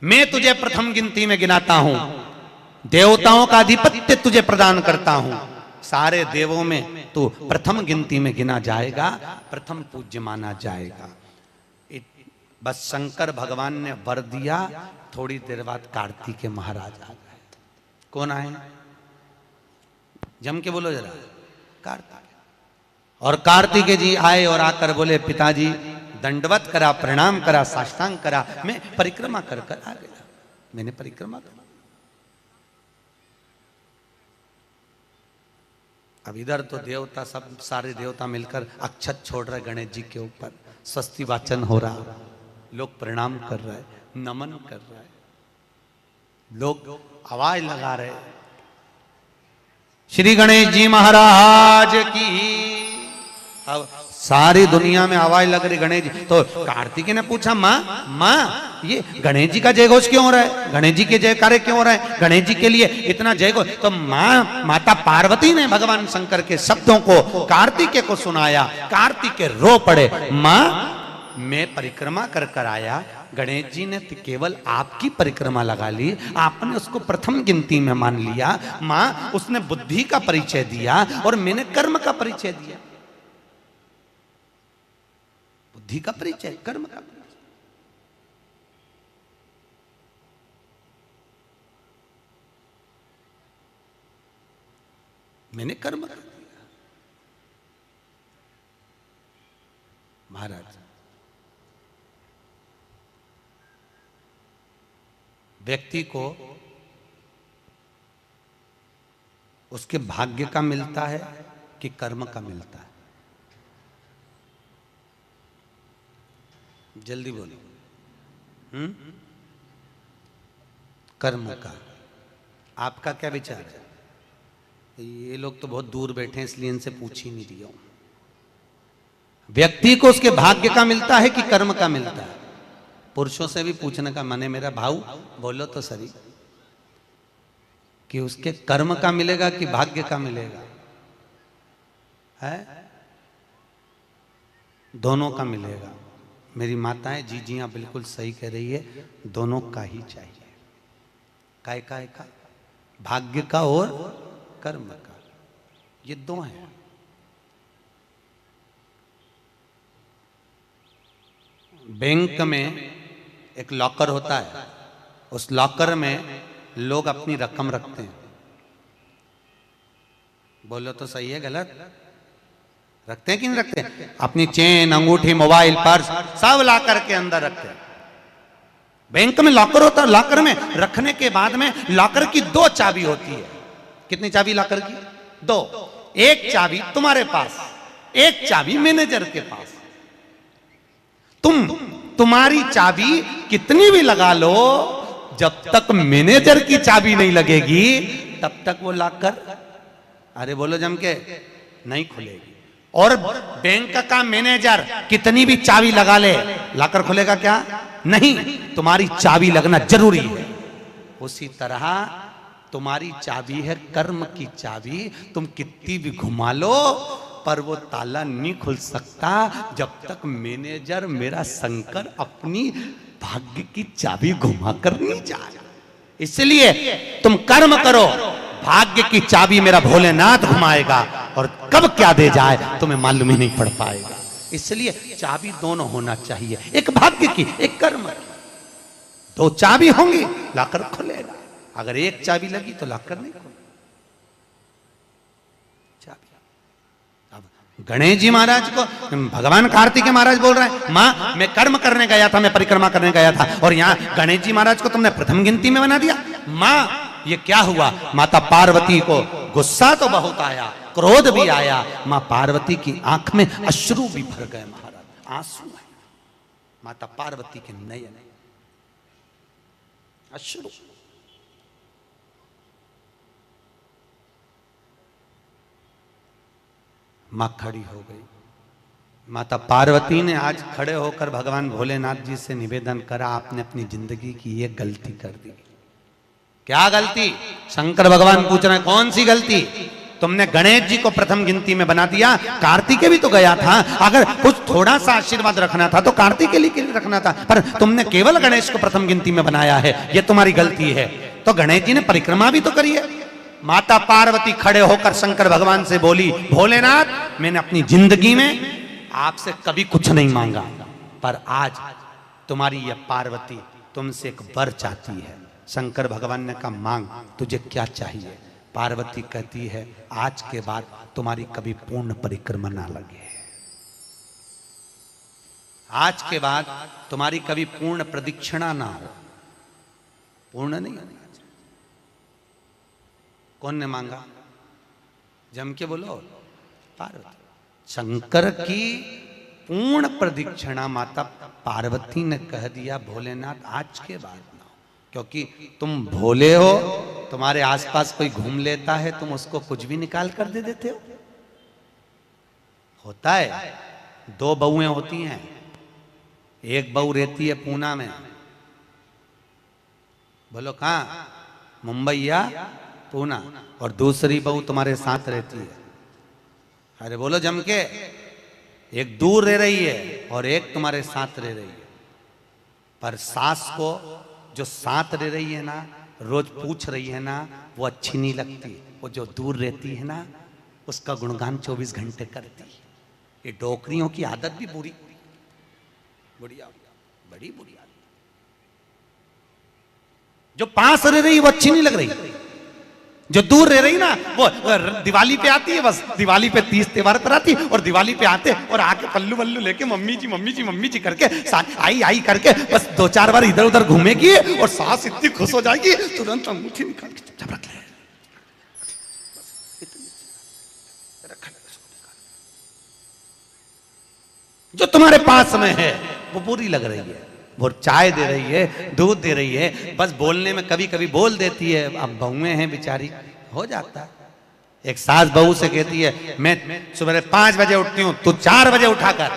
मैं तुझे प्रथम गिनती में गिनाता हूं, देवताओं का आधिपत्य तुझे प्रदान करता हूं, सारे देवों में तू प्रथम गिनती में गिना जाएगा, प्रथम पूज्य माना जाएगा। बस शंकर भगवान ने वर दिया, थोड़ी देर बाद कार्तिकेय महाराज आ गए। कौन आए? जम के बोलो जरा। कार्तिकेय। और कार्तिकेय जी आए और आकर बोले, पिताजी दंडवत करा, प्रणाम करा, साष्टांग करा, मैं परिक्रमा कर कर आ गया। मैंने परिक्रमा करा। अब इधर तो देवता सब सारे देवता मिलकर अक्षत छोड़ रहे गणेश जी के ऊपर, स्वस्ति वाचन हो रहा, लोग प्रणाम कर रहे, नमन कर रहे, लोग आवाज लगा रहे, श्री गणेश जी महाराज की। अब सारी दुनिया में आवाज लग रही गणेश जी। तो कार्तिकेय ने पूछा, माँ ये गणेश जी का जयघोष क्यों हो रहा है? गणेश जी के जयकारे क्यों हो रहा है? गणेश जी के लिए इतना जयघोष? तो माता पार्वती ने भगवान शंकर के शब्दों को कार्तिकेय को सुनाया। कार्तिकेय रो पड़े, माँ मैं परिक्रमा कर कर आया, गणेश जी ने केवल आपकी परिक्रमा लगा ली, आपने उसको प्रथम गिनती में मान लिया। माँ उसने बुद्धि का परिचय दिया और मैंने कर्म का परिचय दिया। बुद्धि का परिचय, कर्म का परिचय। मैंने कर्म कर दिया। महाराज, व्यक्ति को उसके भाग्य का मिलता है कि कर्म का मिलता है? जल्दी बोलो। कर्म का। आपका क्या विचार है? ये लोग तो बहुत दूर बैठे हैं, इसलिए इनसे पूछ ही नहीं रही हूं। व्यक्ति को उसके भाग्य का मिलता है कि कर्म का मिलता है? पुरुषों से भी पूछने का मन है मेरा, भाऊ बोलो तो सही, कि उसके कर्म का मिलेगा कि भाग्य का मिलेगा? है दोनों का मिलेगा। मेरी माताएं जी हाँ बिल्कुल सही कह रही है, दोनों का ही चाहिए। काय का? भाग्य का और कर्म का, ये दो हैं। बैंक में एक लॉकर होता है, उस लॉकर में लोग अपनी रकम रखते हैं। बोलो तो सही है गलत? रखते हैं कि नहीं रखते? अपनी चेन, अंगूठी, मोबाइल, पर्स सब लॉकर के अंदर रखते हैं। बैंक में लॉकर होता है, लॉकर में रखने के बाद में लॉकर की दो चाबी होती है। कितनी चाबी लॉकर की? दो। एक चाबी तुम्हारे पास, एक चाबी मैनेजर के पास। तुम्हारी चाबी कितनी भी लगा लो, जब तक मैनेजर की चाबी नहीं लगेगी तब तक वो लॉकर, अरे बोलो जम के, नहीं खुलेगी। और बैंक का मैनेजर कितनी भी चाबी लगा ले, लॉकर खुलेगा क्या? नहीं, तुम्हारी चाबी लगना जरूरी है। उसी तरह तुम्हारी चाबी है कर्म की चाबी, तुम कितनी भी घुमा लो पर वो ताला नहीं खुल सकता जब तक मैनेजर मेरा शंकर अपनी भाग्य की चाबी घुमा कर नहीं जाए। इसलिए तुम कर्म करो, भाग्य की चाबी मेरा भोलेनाथ घुमाएगा, और कब क्या दे जाए तुम्हें मालूम ही नहीं पड़ पाएगा। इसलिए चाबी दोनों होना चाहिए, एक भाग्य की, एक कर्म की। दो चाबी होंगी लॉकर खुलेगा, अगर एक चाबी लगी तो लॉकर नहीं खुलेगा। गणेश जी महाराज को भगवान कार्तिकेय महाराज बोल रहे हैं, माँ मैं कर्म करने गया था, मैं परिक्रमा करने गया था, और यहाँ गणेश जी महाराज को तुमने प्रथम गिनती में बना दिया। माँ ये क्या हुआ? माता पार्वती को गुस्सा तो बहुत आया, क्रोध भी आया, माँ पार्वती की आंख में अश्रु भी भर गए। महाराज आंसू है माता पार्वती के नयन, अश्रु। मां खड़ी हो गई। माता पार्वती ने आज खड़े होकर भगवान भोलेनाथ जी से निवेदन करा, आपने अपनी जिंदगी की ये गलती कर दी। क्या गलती? शंकर भगवान पूछ रहे हैं कौन सी गलती? तुमने गणेश जी को प्रथम गिनती में बना दिया, कार्तिकेय भी तो गया था। अगर कुछ थोड़ा सा आशीर्वाद रखना था तो कार्तिकेय के लिए रखना था, पर तुमने केवल गणेश को प्रथम गिनती में बनाया है, ये तुम्हारी गलती है। तो गणेश जी ने परिक्रमा भी तो करी है। माता पार्वती खड़े होकर शंकर भगवान से बोली, भोलेनाथ मैंने अपनी जिंदगी में आपसे कभी कुछ नहीं मांगा, पर आज तुम्हारी यह पार्वती तुमसे एक वर चाहती है। शंकर भगवान ने कहा मांग, तुझे क्या चाहिए? पार्वती कहती है आज के बाद तुम्हारी कभी पूर्ण परिक्रमा ना लगे, आज के बाद तुम्हारी कभी पूर्ण प्रदक्षिणा ना हो, पूर्ण नहीं होना। कौन ने मांगा? जम के बोलो, पार्वती। शंकर की पूर्ण प्रदक्षिणा माता पार्वती ने कह दिया भोलेनाथ आज के बाद ना हो, क्योंकि तुम भोले हो, तुम्हारे आसपास कोई घूम लेता है तुम उसको कुछ भी निकाल कर दे देते हो। होता है, दो बहुएं होती हैं, एक बहू रहती है पूना में, बोलो कहां, मुंबई या पूना, और दूसरी बहू तुम्हारे साथ रहती है। अरे बोलो जम के, एक दूर रह रही है और एक तुम्हारे साथ रह रही है। पर सास को जो साथ रह रही है ना, रोज पूछ रही है ना, वो अच्छी नहीं लगती। वो जो दूर रहती है ना, उसका गुणगान 24 घंटे करती है। ये डोकरियों की आदत भी बुरी, बढ़िया, बड़ी बुरी आदत। जो पास रह रही है वो अच्छी नहीं लग रही, जो दूर रह रही ना वो दिवाली पे आती है, बस दिवाली पे 30 त्योहार पर आती है, और दिवाली पे आते और आके पल्लू वल्लू लेके मम्मी जी मम्मी जी मम्मी जी करके आई आई करके बस 2-4 बार इधर उधर घूमेगी और सास इतनी खुश हो जाएगी, तुरंत अंगूठी निकाल के चुपचाप रख ले। जो तुम्हारे पास में है वो बुरी लग रही है, वो चाय दे रही है, दूध दे रही है, बस बोलने में कभी कभी बोल देती है। अब बहुएं हैं बेचारी, हो जाता है। एक सास बहू से कहती है मैं सुबह 5 बजे उठती हूं, तू 4 बजे उठा कर।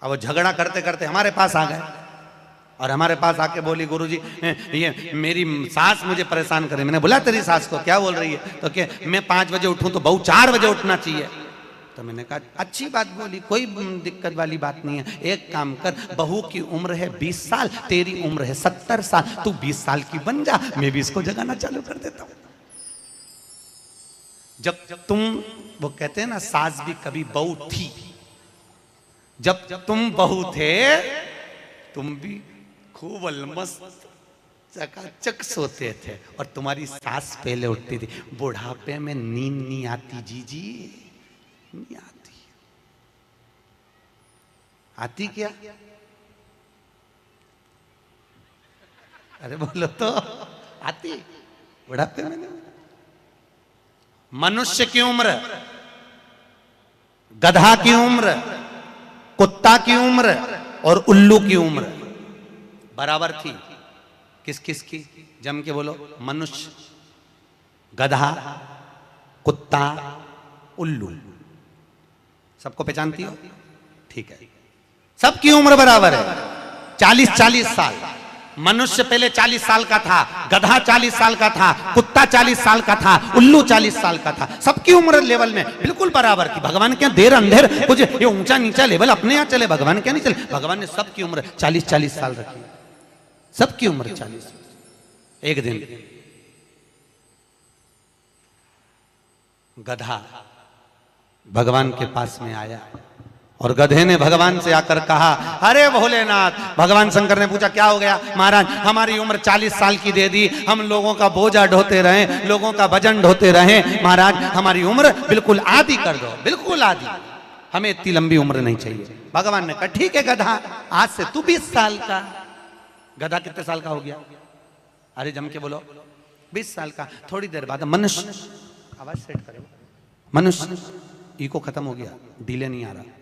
अब वो झगड़ा करते करते हमारे पास आ गए और हमारे पास आके बोली गुरुजी ये मेरी सास मुझे परेशान करे। मैंने बोला तेरी सास को क्या बोल रही है? तो क्या मैं 5 बजे उठूं तो बहू 4 बजे उठना चाहिए। तो मैंने कहा अच्छी बात बोली, कोई दिक्कत वाली बात नहीं है। एक काम कर, बहू की उम्र है 20 साल, तेरी उम्र है 70 साल, तू 20 साल की बन जा, मैं भी इसको जगाना चालू कर देता हूं। जब तुम, वो कहते हैं ना सास भी कभी बहू थी, जब तुम बहू थे तुम भी खूब अलमस्त चकाचक सोते थे और तुम्हारी सास पहले उठती थी। बुढ़ापे में नींद नहीं आती जीजी, नहीं आती। आती क्या? अरे बोलो तो, आती बुढ़ापे में नहीं। मनुष्य की उम्र, गधा की उम्र, कुत्ता की उम्र और उल्लू की उम्र बराबर थी। किस किस की? जम के बोलो। मनुष्य, गधा, कुत्ता, उल्लू। सबको पहचानती हो? ठीक है, सबकी उम्र बराबर है, 40-40 साल। मनुष्य पहले 40 साल का था, गधा 40 साल का था, कुत्ता 40 साल का था, उल्लू 40 साल का था। सबकी उम्र लेवल में बिल्कुल बराबर की। भगवान क्या देर अंधेर कुछ ये ऊंचा नीचा लेवल अपने यहां चले, भगवान क्या नहीं चले। भगवान ने सबकी उम्र 40-40 साल रखी, सबकी उम्र 40। एक दिन गधा भगवान के पास में आया और गधे ने भगवान से आकर कहा अरे भोलेनाथ। भगवान शंकर ने पूछा क्या हो गया? महाराज हमारी उम्र 40 साल की दे दी, हम लोगों का बोझा ढोते रहे, लोगों का वजन ढोते रहे, महाराज हमारी उम्र बिल्कुल आधी कर दो, बिल्कुल आधी, हमें इतनी लंबी उम्र नहीं चाहिए। भगवान ने कहा ठीक है गधा, आज से तू 20 साल का। गधा कितने साल का हो गया? अरे जम के बोलो, 20 साल का। थोड़ी देर बाद मनुष्य, आवाज सेट करो, मनुष्य इको खत्म हो गया, डिले नहीं आ रहा।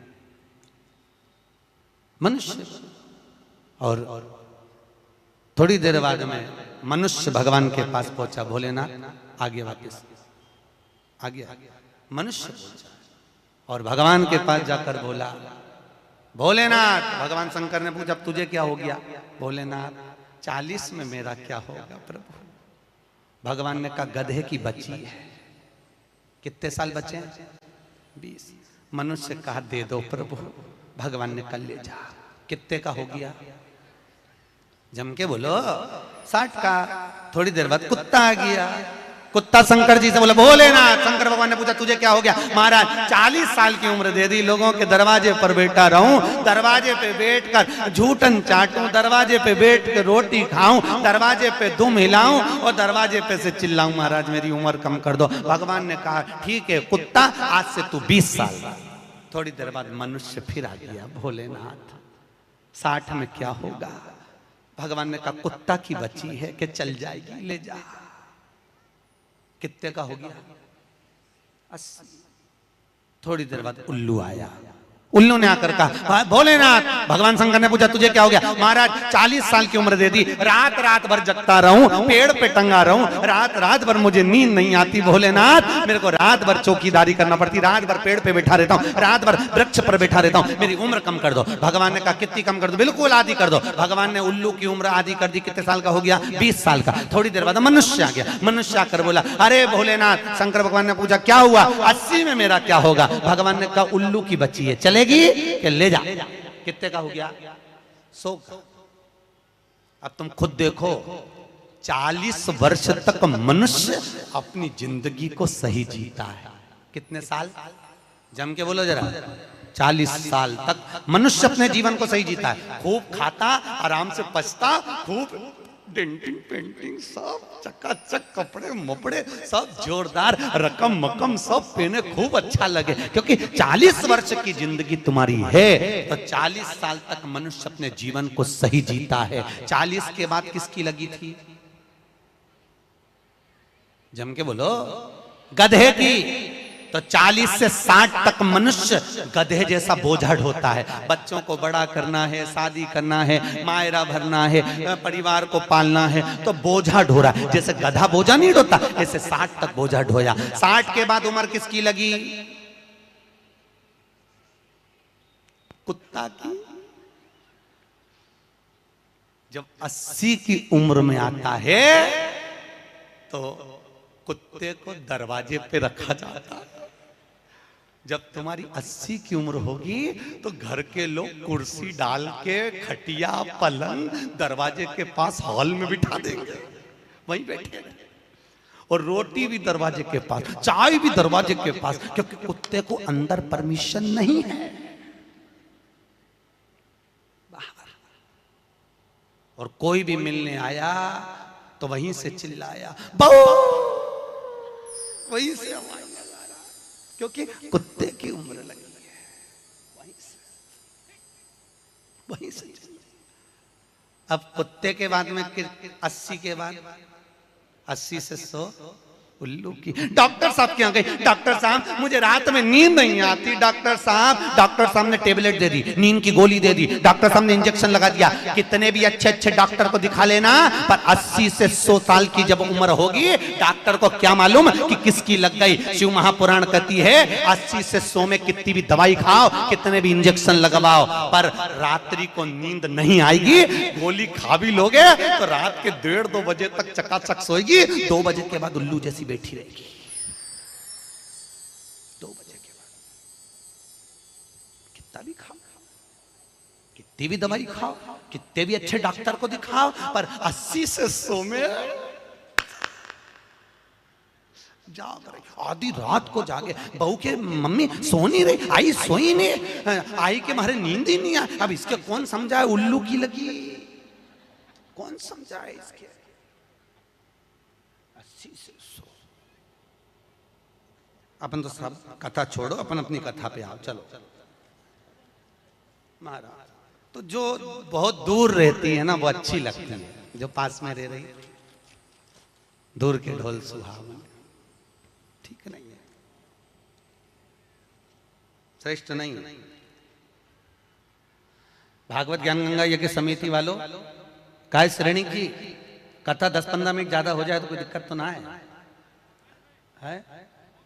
मनुष्य, और थोड़ी देर बाद में मनुष्य भगवान के पास पहुंचा। भोलेनाथ आगे वापस आ गया, मनुष्य पहुंचा और भगवान के पास जाकर बोला भोलेनाथ। भगवान शंकर ने पूछा तुझे क्या हो गया? भोलेनाथ 40 में मेरा क्या होगा प्रभु? भगवान ने कहा गधे की बच्ची है, कितने साल बचे हैं? 20। मनुष्य कहा दे दो प्रभु, भगवान ने कल ले जा। कितने का हो गया? जम के बोलो 60 का। थोड़ी देर बाद कुत्ता आ गया। कुत्ता शंकर जी से बोला भोलेनाथ। शंकर भगवान ने पूछा तुझे क्या हो गया? महाराज 40 साल की उम्र दे दी, लोगों के दरवाजे पर बैठा रहूं, दरवाजे पे बैठकर झूठन चाटूं, दरवाजे पे बैठ कर रोटी खाऊं, दरवाजे पे दुम हिलाऊं और दरवाजे पे से चिल्लाऊं महाराज मेरी उम्र कम कर दो। भगवान ने कहा ठीक है कुत्ता, आज से तू 20 साल। थोड़ी देर बाद मनुष्य फिर आ गया। भोलेनाथ 60 में क्या होगा? भगवान ने कहा कुत्ता की बच्ची है कि चल जाएगी, ले जा। कितने का हो गया? 80। थोड़ी देर बाद उल्लू आया। उल्लू ने आकर कहा भोलेनाथ। भगवान शंकर ने पूछा तुझे क्या हो गया? महाराज 40 साल की उम्र दे दी, रात रात भर जगता रहूं, पेड़ पे टंगा रहूं, रात रात भर मुझे नींद नहीं आती भोलेनाथ, मेरे को रात भर चौकीदारी करना पड़ती, रात भर पेड़ पे बैठा रहता हूं, रात भर वृक्ष पर बैठा रहता हूं, मेरी उम्र कम कर दो। भगवान ने कहा कितनी कम कर दो? बिल्कुल आधी कर दो। भगवान ने उल्लू की उम्र आधी कर दी। कितने साल का हो गया? 20 साल का। थोड़ी देर बाद मनुष्य आ गया। मनुष्य आकर बोला अरे भोलेनाथ। शंकर भगवान ने पूछा क्या हुआ? 80 में मेरा क्या होगा? भगवान ने कहा उल्लू की बच्ची है, चलेगी कि ले जा। कितने का हो गया? 100 का। अब तुम खुद देखो 40 वर्ष तक मनुष्य अपनी जिंदगी को सही जीता है। कितने साल? जम के बोलो जरा। 40 साल तक मनुष्य अपने जीवन को सही जीता है। खूब खाता, आराम से पचता, खूब डेंटिंग पेंटिंग सब चकाचक, कपड़े मपड़े सब जोरदार, रकम मकम सब पहने, खूब अच्छा लगे। क्योंकि 40 वर्ष की जिंदगी तुम्हारी है तो 40 साल तक मनुष्य अपने जीवन को सही जीता है। 40 के बाद किसकी लगी थी? जम के बोलो। गधे की। तो 40 से 60 तक मनुष्य गधे जैसा बोझा ढोता है। बच्चों को बड़ा करना है, शादी करना है, मायरा भरना है, परिवार को पालना है, तो बोझा ढो रहा है। जैसे गधा बोझा नहीं ढोता, ऐसे 60 तक बोझा ढोया। 60 के बाद उम्र किसकी लगी? कुत्ता की। जब 80 की उम्र में आता है तो कुत्ते को दरवाजे पे रखा जाता है। जब तुम्हारी 80 की उम्र होगी तो घर के लोग कुर्सी डाल के खटिया पलंग दरवाजे के पास हॉल में बिठा देंगे, वहीं बैठे, और रोटी भी दरवाजे के पास, चाय भी दरवाजे के पास, क्योंकि कुत्ते को अंदर परमिशन नहीं है। और कोई भी मिलने आया तो वहीं से चिल्लाया बहु, वहीं से आवाज लगा रहा, क्योंकि कुत्ते की उम्र लगी है। वहीं से अब कुत्ते के बाद में 80 के बाद 80 से 100 उल्लू की। डॉक्टर साहब क्या गई? डॉक्टर साहब मुझे रात में नींद नहीं आती। डॉक्टर साहब ने टेबलेट दे दी, नींद की गोली दे दी, डॉक्टर साहब ने इंजेक्शन लगा दिया। कितने भी अच्छे अच्छे डॉक्टर को दिखा लेना, पर 80 से 100 साल की जब उम्र होगी डॉक्टर को क्या मालूम कि किसकी लग गई। शिव महापुराण कहती है 80 से 100 में कितनी भी दवाई खाओ, कितने भी इंजेक्शन लगवाओ, पर रात्रि को नींद नहीं आएगी। गोली खा भी लोगे तो रात के 1:30-2 बजे तक चकाचक सोएगी, 2 बजे के बाद उल्लू जैसी बैठी रहेगी। 2 बजे के बाद कितना भी खाओ, कितनी भी दवाई खाओ, कितने भी अच्छे डॉक्टर को दिखाओ, पर 80 से 100 में जाग रही। आधी रात को जागे, बहू के मम्मी सो नहीं रही, आई सोई नहीं, आई के मारे नींद ही नहीं आई। अब इसके कौन समझाए उल्लू की लगी, कौन समझाए इसके। 80 से 100। अपन तो सब कथा छोड़ो, अपन अपनी कथा पे आओ। चलो महाराज, तो जो बहुत दूर रहती है ना वो अच्छी लगती है, जो पास में रह रही दूर के ढोल सुहावन, ठीक नहीं है, श्रेष्ठ नहीं है। भागवत ज्ञान गंगा यज्ञ समिति वालों, काय श्रेणी की कथा 10-15 मिनट ज्यादा हो जाए तो कोई दिक्कत तो ना है?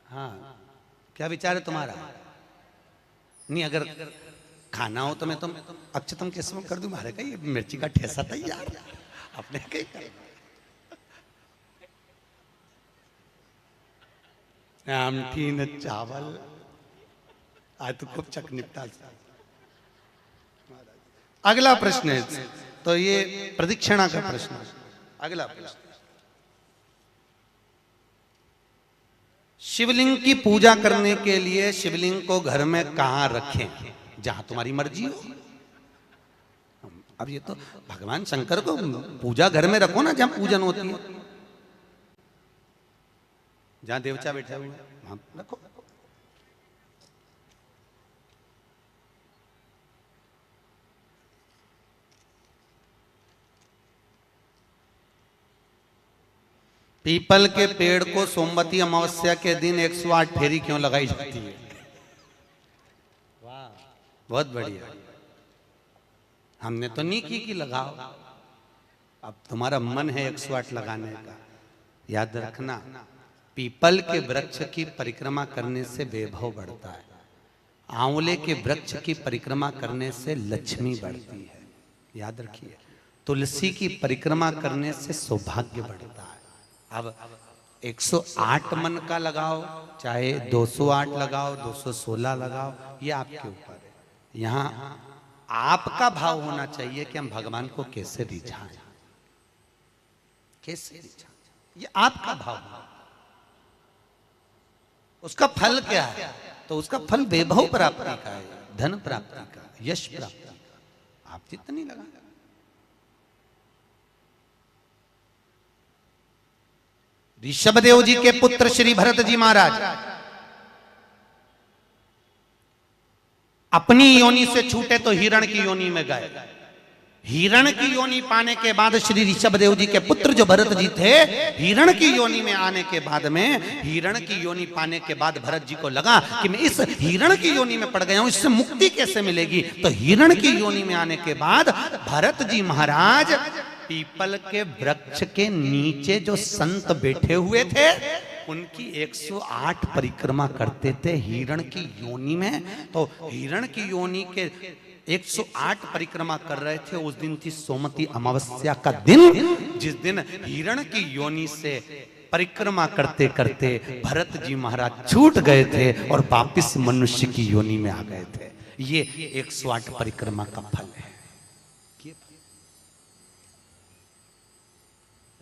हाँ, क्या विचार है तुम्हारा? नहीं, अगर खाना हो तो मैं तुम अक्षतम केसम कर दूं, मारे का ये मिर्ची का ठेसा तैयार, अपने कहीं आमठी न चावल। आज तो खूब चक निपटा। अगला प्रश्न है, तो ये प्रदक्षिणा का प्रश्न। अगला प्रश्न, शिवलिंग की पूजा करने के लिए शिवलिंग को घर में कहां रखें? जहां तुम्हारी मर्जी हो। अब ये तो भगवान शंकर को पूजा घर में रखो ना, जहां पूजन होती है, जहां देवता बैठा हुआ है वहां रखो। पीपल के पेड़ को सोमवती अमावस्या के दिन 108 फेरी क्यों लगाई जाती है? वाह, बहुत बढ़िया। हमने तो नहीं की कि लगाओ, अब तुम्हारा मन है 108 लगाने का। याद रखना, पीपल के वृक्ष की परिक्रमा करने से वैभव बढ़ता है, आंवले के वृक्ष की परिक्रमा करने से लक्ष्मी बढ़ती है। याद रखिए, तुलसी की परिक्रमा करने से सौभाग्य बढ़ता है। अब 108 मन का लगाओ, चाहे 208 लगाओ, 216 लगाओ, ये आपके ऊपर है। यहां आपका भाव होना चाहिए कि हम भगवान को कैसे रिझाएं, कैसे रिझाएं, ये आपका भाव है। उसका फल क्या है? तो उसका फल वैभव प्राप्ति का है, धन प्राप्ति का, यश प्राप्ति का। आप जितनी लगा, ऋषभदेव जी के पुत्र श्री भरत जी महाराज अपनी योनि से छूटे तो हिरण की योनि में गए। हिरण की योनि पाने के बाद श्री ऋषभदेव जी के पुत्र जो भरत जी थे, हिरण की योनि में आने के बाद में, हिरण की योनि पाने के बाद भरत जी को लगा कि मैं इस हिरण की योनि में पड़ गया हूं, इससे मुक्ति कैसे मिलेगी? तो हिरण की योनि में आने के बाद भरत जी महाराज पीपल के वृक्ष के नीचे जो संत बैठे हुए थे उनकी 108 परिक्रमा करते थे हिरण की योनि में। तो हिरण की योनि के 108 परिक्रमा कर रहे थे। उस दिन थी सोमवती अमावस्या का दिन, जिस दिन हिरण की योनि से परिक्रमा करते करते भरत जी महाराज छूट गए थे और वापिस मनुष्य की योनि में आ गए थे। ये 108 परिक्रमा का फल है।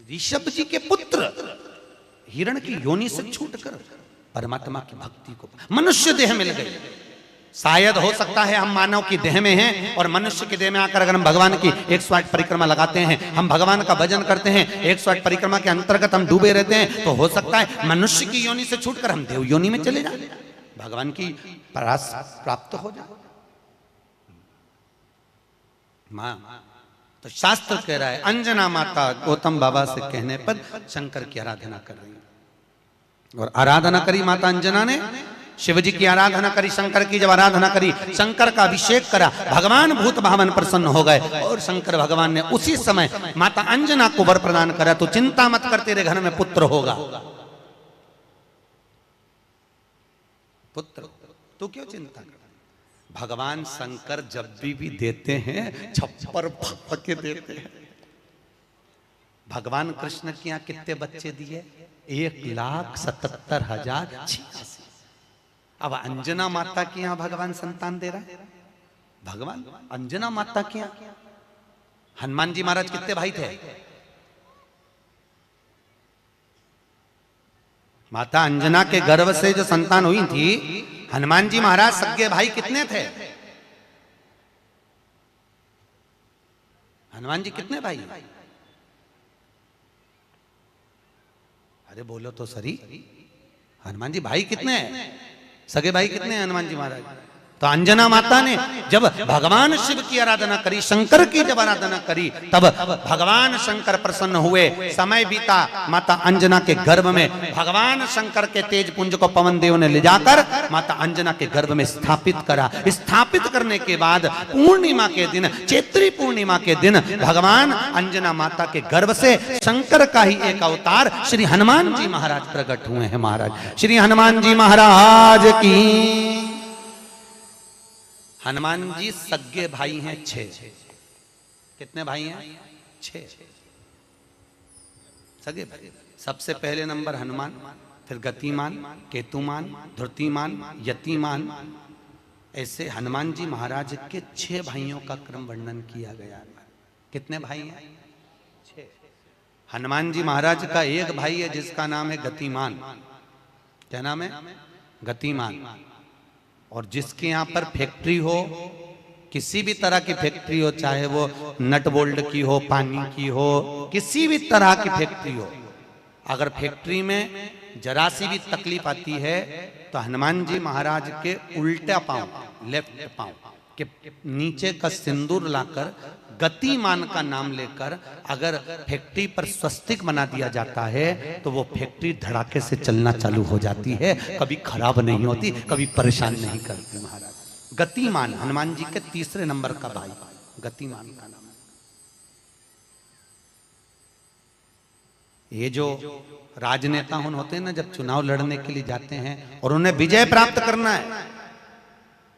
ऋषभ जी के पुत्र हिरण की योनि से छूटकर परमात्मा की भक्ति को, मनुष्य देह मिल गई। शायद हो सकता है हम मानव की देह में हैं और मनुष्य की देह में आकर अगर हम भगवान की 108 परिक्रमा लगाते हैं, हम भगवान का भजन करते हैं, 108 परिक्रमा के अंतर्गत हम डूबे रहते हैं, तो हो सकता है मनुष्य की योनि से छूटकर हम देव योनि में चले जाए, भगवान की परास प्राप्त हो जाए। मां तो शास्त्र कह रहा है, अंजना माता गौतम बाबा से कहने पर शंकर की आराधना कर रही है। और आराधना करी माता अंजना ने, शिव जी की आराधना करी, शंकर की जब आराधना करी, शंकर का अभिषेक करा, भगवान भूत भावन प्रसन्न हो गए और शंकर भगवान ने उसी समय माता अंजना को वर प्रदान करा, तो चिंता मत कर, तेरे घर में पुत्र होगा। पुत्र, तू क्यों चिंता कर? भगवान शंकर जब भी देते हैं छप्पर फक के देते हैं। भगवान कृष्ण के यहाँ कितने बच्चे दिए? 1,77,086। अब अंजना माता के यहाँ भगवान संतान दे रहा है। भगवान अंजना माता के यहाँ, हनुमान जी महाराज कितने भाई थे? माता अंजना के गर्भ से जो संतान हुई थी, हनुमान जी महाराज सगे भाई कितने थे? हनुमान जी कितने भाई? अरे बोलो तो सही, हनुमान जी भाई कितने हैं? सगे भाई कितने हैं हनुमान जी महाराज? तो अंजना माता ने जब भगवान शिव की आराधना करी, शंकर की जब आराधना करी, तब भगवान शंकर प्रसन्न हुए। समय बीता, माता अंजना के गर्भ में भगवान शंकर के तेज पुंज को पवन देव ने ले जाकर माता अंजना के गर्भ में स्थापित करा। स्थापित करने के बाद पूर्णिमा के दिन, चैत्री पूर्णिमा के दिन, भगवान अंजना माता के गर्भ से शंकर का ही एक अवतार श्री हनुमान जी महाराज प्रकट हुए हैं। महाराज श्री हनुमान जी महाराज की। हनुमान जी सगे भाई हैं 6। कितने भाई हैं? 6 सगे भाई। सबसे पहले नंबर हनुमान, फिर गतिमान, केतुमान, धृतिमान, यतिमान, ऐसे हनुमान जी महाराज के 6 भाइयों का क्रम वर्णन किया गया। कितने भाई हैं? 6। हनुमान जी महाराज का एक भाई है जिसका नाम है गतिमान। क्या नाम है? गतिमान। और जिसके यहां पर फैक्ट्री हो, किसी भी तरह की फैक्ट्री हो, चाहे वो नट बोल्ट की हो, पानी की हो, किसी भी तरह की फैक्ट्री हो, अगर फैक्ट्री में जरा सी भी तकलीफ आती है तो हनुमान जी महाराज के उल्टा पांव, लेफ्ट पांव के नीचे का सिंदूर लाकर गतिमान का नाम लेकर अगर फैक्ट्री पर स्वस्तिक बना दिया जाता है तो वो फैक्ट्री धड़ाके से चलना चालू हो जाती है, कभी खराब नहीं होती, कभी परेशान नहीं करती। महाराज गतिमान, हनुमान जी के 3 नंबर का भाई गतिमान का नाम। ये जो राजनेता होते हैं ना, जब चुनाव लड़ने के लिए जाते हैं और उन्हें विजय प्राप्त करना है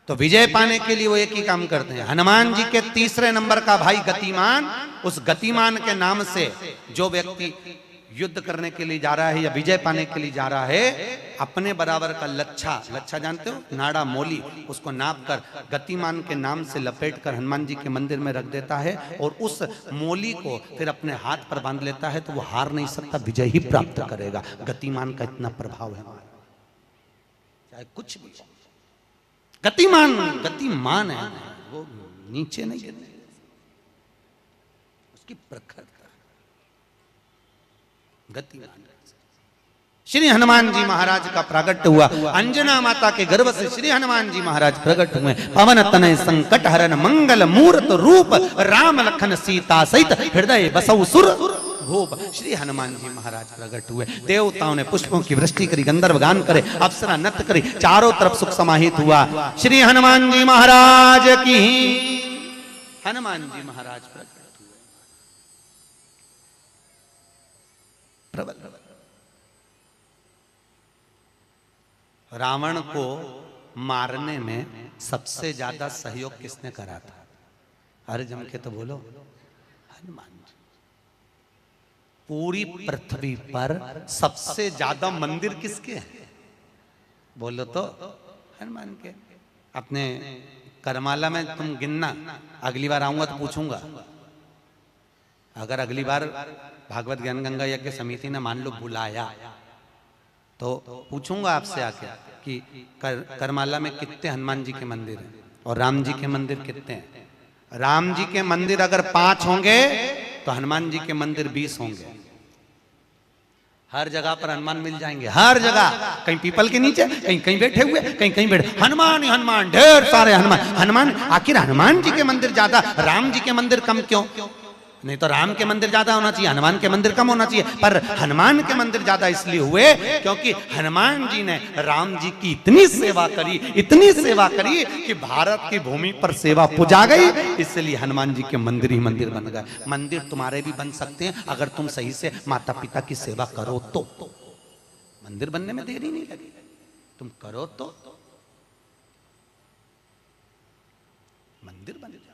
तो विजय पाने के लिए वो एक ही काम करते हैं। हनुमान जी के 3 नंबर का भाई गतिमान, उस गतिमान के नाम से जो व्यक्ति युद्ध करने के लिए जा रहा है या विजय पाने के लिए जा रहा है, अपने बराबर का लच्छा, लच्छा जानते हो, नाड़ा मोली, उसको नाप कर गतिमान के नाम से लपेट कर हनुमान जी के मंदिर में रख देता है और उस मोली को फिर अपने हाथ पर बांध लेता है तो वो हार नहीं सकता, विजय ही प्राप्त करेगा। गतिमान का इतना प्रभाव है, चाहे कुछ भी। गतिमान, गतिमान है वो, नीचे नहीं गिरने, उसकी प्रखरता। गतिमान श्री हनुमान जी महाराज का प्रागट्य हुआ। अंजना माता के गर्भ से श्री हनुमान जी महाराज प्रकट हुए। पवन तनय संकट हरन मंगल मूर्त रूप, राम लखन सीता सहित हृदय बसौ सुर भूप। श्री हनुमान जी महाराज प्रकट हुए। देवताओं ने पुष्पों की वृष्टि करी, गंधर्व गान करे, अप्सरा नृत्य करी, चारों तरफ सुख समाहित हुआ। श्री हनुमान जी महाराज की। हनुमान जी महाराज प्रकट हुए। प्रबल रावण को मारने में सबसे ज्यादा सहयोग किसने करा था? अरे जम के तो बोलो, हनुमान जी। पूरी पृथ्वी पर सबसे ज्यादा मंदिर किसके हैं? बोलो तो हनुमान के। अपने करमाला में तुम गिनना, अगली बार आऊंगा तो पूछूंगा। अगर अगली बार भागवत ज्ञान गंगा यज्ञ समिति ने मान लो बुलाया तो पूछूंगा आपसे आके कि करमाला में कितने हनुमान जी के मंदिर हैं और राम जी के मंदिर कितने हैं। राम जी के मंदिर अगर 5 होंगे तो हनुमान जी के मंदिर 20 होंगे। हर जगह पर हनुमान मिल जाएंगे, हर जगह, कहीं पीपल के नीचे, कहीं कहीं बैठे हुए, कहीं कहीं बैठे, हनुमान ही हनुमान, ढेर सारे हनुमान। हनुमान, आखिर हनुमान जी के मंदिर ज्यादा, राम जी के मंदिर कम क्यों? नहीं तो राम के मंदिर ज्यादा होना चाहिए, हनुमान के मंदिर कम होना चाहिए। पर हनुमान के मंदिर ज्यादा इसलिए हुए क्योंकि हनुमान जी ने राम जी की इतनी सेवा करी, इतनी सेवा करी कि भारत की भूमि पर सेवा पुजा गई, इसलिए हनुमान जी के मंदिर ही मंदिर बन गए। मंदिर तुम्हारे भी बन सकते हैं अगर तुम सही से माता पिता की सेवा करो तो। मंदिर बनने में देरी नहीं लगी, तुम करो तो मंदिर बन जाए।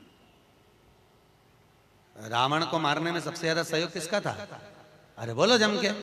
रावण को मारने में सबसे ज्यादा सहयोग किसका था? अरे बोलो जम के।